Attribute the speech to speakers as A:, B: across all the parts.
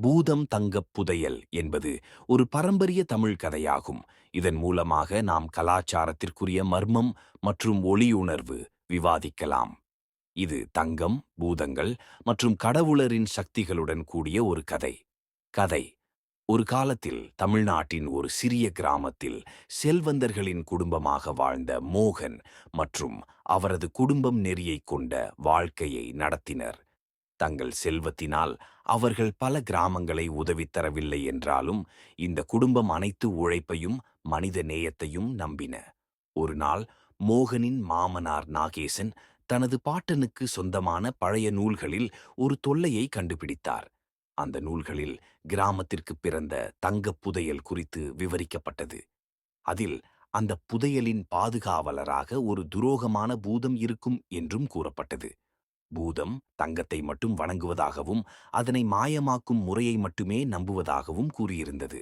A: பூதம் தங்கப் புதையல் என்பது ஒரு பாரம்பரிய தமிழ் கதையாகும். இதன் மூலமாக நாம் கலாச்சாரத்திற்குரிய மர்மம் மற்றும் ஒளியுணர்வு விவாதிக்கலாம். இது தங்கம், பூதங்கள் மற்றும் கடவுளரின் சக்திகளுடன் கூடிய ஒரு கதை. கதை: ஒரு காலத்தில் தமிழ்நாட்டின் ஒரு சிறிய கிராமத்தில் செல்வந்தர்களின் குடும்பமாக வாழ்ந்த மோகன் மற்றும் அவரது குடும்பம் நெறியைக் கொண்ட வாழ்க்கையை நடத்தினர். தங்கள் செல்வத்தினால் அவர்கள் பல கிராமங்களை உதவித் தரவில்லை என்றாலும், இந்த குடும்பம் அனைத்து உழைப்பையும் மனித நேயத்தையும் நம்பின. ஒரு நாள் மோகனின் மாமனார் நாகேசன் தனது பாட்டனுக்கு சொந்தமான பழைய நூல்களில் ஒரு தொல்லையை கண்டுபிடித்தார். அந்த நூல்களில் கிராமத்திற்கு பிறந்த தங்கப் புதையல் குறித்து விவரிக்கப்பட்டது. அதில் அந்த புதையலின் பாதுகாவலராக ஒரு துரோகமான பூதம் இருக்கும் என்றும் கூறப்பட்டது. பூதம் தங்கத்தை மட்டும் வணங்குவதாகவும் அதனை மாயமாக்கும் முறையை மட்டுமே நம்புவதாகவும் கூறியிருந்தது.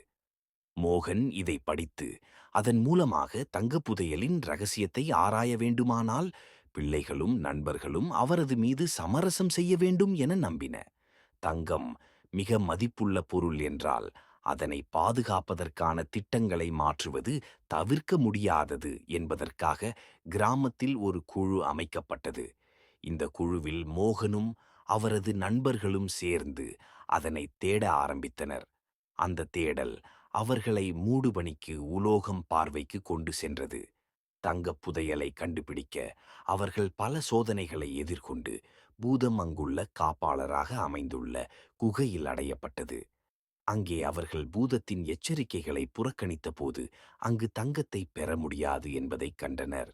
A: மோகன் இதை படித்து அதன் மூலமாக தங்கப் புதையலின் ரகசியத்தை ஆராய வேண்டுமானால் பிள்ளைகளும் நண்பர்களும் அவரது மீது சமரசம் செய்ய வேண்டும் என நம்பின. தங்கம் மிக மதிப்புள்ள பொருள் என்றால் அதனை பாதுகாப்பதற்கான திட்டங்களை மாற்றுவது தவிர்க்க முடியாதது என்பதற்காக கிராமத்தில் ஒரு குழு அமைக்கப்பட்டது. இந்த குழுவில் மோகனும் அவரது நண்பர்களும் சேர்ந்து அதனை தேட ஆரம்பித்தனர். அந்த தேடல் அவர்களை மூடுபனிக்கு உலோகம் பார்வைக்கு கொண்டு சென்றது. தங்கப் புதையலை கண்டுபிடிக்க அவர்கள் பல சோதனைகளை எதிர்கொண்டு பூதம் அங்குள்ள காப்பாளராக அமைந்துள்ள குகையில் அடையப்பட்டது. அங்கே அவர்கள் பூதத்தின் எச்சரிக்கைகளை புறக்கணித்த போது அங்கு தங்கத்தை பெற முடியாது என்பதைக் கண்டனர்.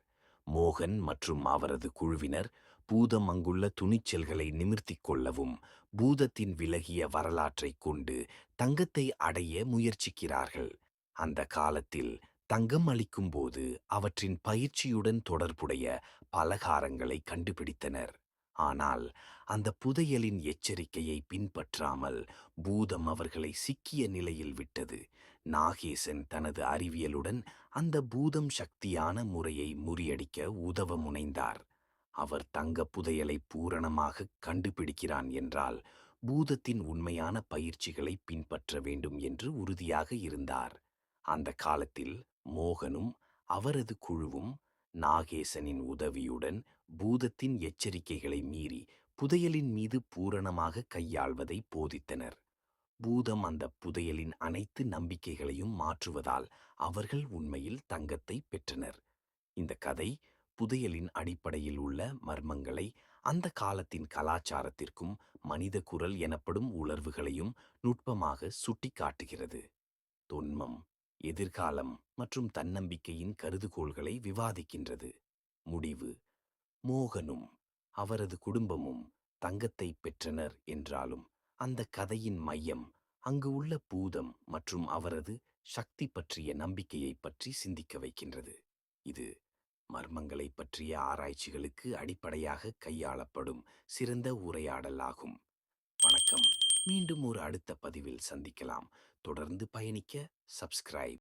A: மோகன் மற்றும் அவரது குழுவினர் பூதம் அங்குள்ள துணிச்சல்களை நிமிர்த்திக் கொள்ளவும் பூதத்தின் விலகிய வரலாற்றைக் கொண்டு தங்கத்தை அடைய முயற்சிக்கிறார்கள். அந்த காலத்தில் தங்கம் அளிக்கும் போது அவற்றின் பயிற்சியுடன் தொடர்புடைய பலகாரங்களை கண்டுபிடித்தனர். ஆனால் அந்த புதையலின் எச்சரிக்கையை பின்பற்றாமல் பூதம் அவர்களை சிக்கிய நிலையில் விட்டது. நாகேசன் தனது அறிவியலுடன் அந்த பூதம் சக்தியான முறையை முறியடிக்க உதவ முனைந்தார். அவர் தங்கப் புதையலை பூரணமாக கண்டுபிடிக்கிறான் என்றால் பூதத்தின் உண்மையான பயிற்சிகளை பின்பற்ற வேண்டும் என்று உறுதியாக இருந்தார். அந்த காலத்தில் மோகனும் அவரது குழுவும் நாகேசனின் உதவியுடன் பூதத்தின் எச்சரிக்கைகளை மீறி புதையலின் மீது பூரணமாக கையாள்வதை போதித்தனர். பூதம் அந்த புதையலின் அனைத்து நம்பிக்கைகளையும் மாற்றுவதால் அவர்கள் உண்மையில் தங்கத்தை பெற்றனர். இந்த கதை புதையலின் அடிப்படையில் உள்ள மர்மங்களை, அந்த காலத்தின் கலாச்சாரத்திற்கும் மனித குரல் எனப்படும் உணர்வுகளையும் நுட்பமாக சுட்டிக்காட்டுகிறது. தொன்மம், எதிர்காலம் மற்றும் தன்னம்பிக்கையின் கருதுகோள்களை விவாதிக்கின்றது. முடிவு: மோகனும் அவரது குடும்பமும் தங்கத்தை பெற்றனர் என்றாலும் அந்த கதையின் மையம் அங்கு உள்ள பூதம் மற்றும் அவரது சக்தி பற்றிய நம்பிக்கையை பற்றி சிந்திக்க வைக்கின்றது. இது மர்மங்களை பற்றிய ஆராய்ச்சிகளுக்கு அடிப்படையாக கையாளப்படும் சிறந்த உரையாடல் ஆகும். வணக்கம். மீண்டும் ஒரு அடுத்த பதிவில் சந்திக்கலாம். தொடர்ந்து பயணிக்க சப்ஸ்கிரைப்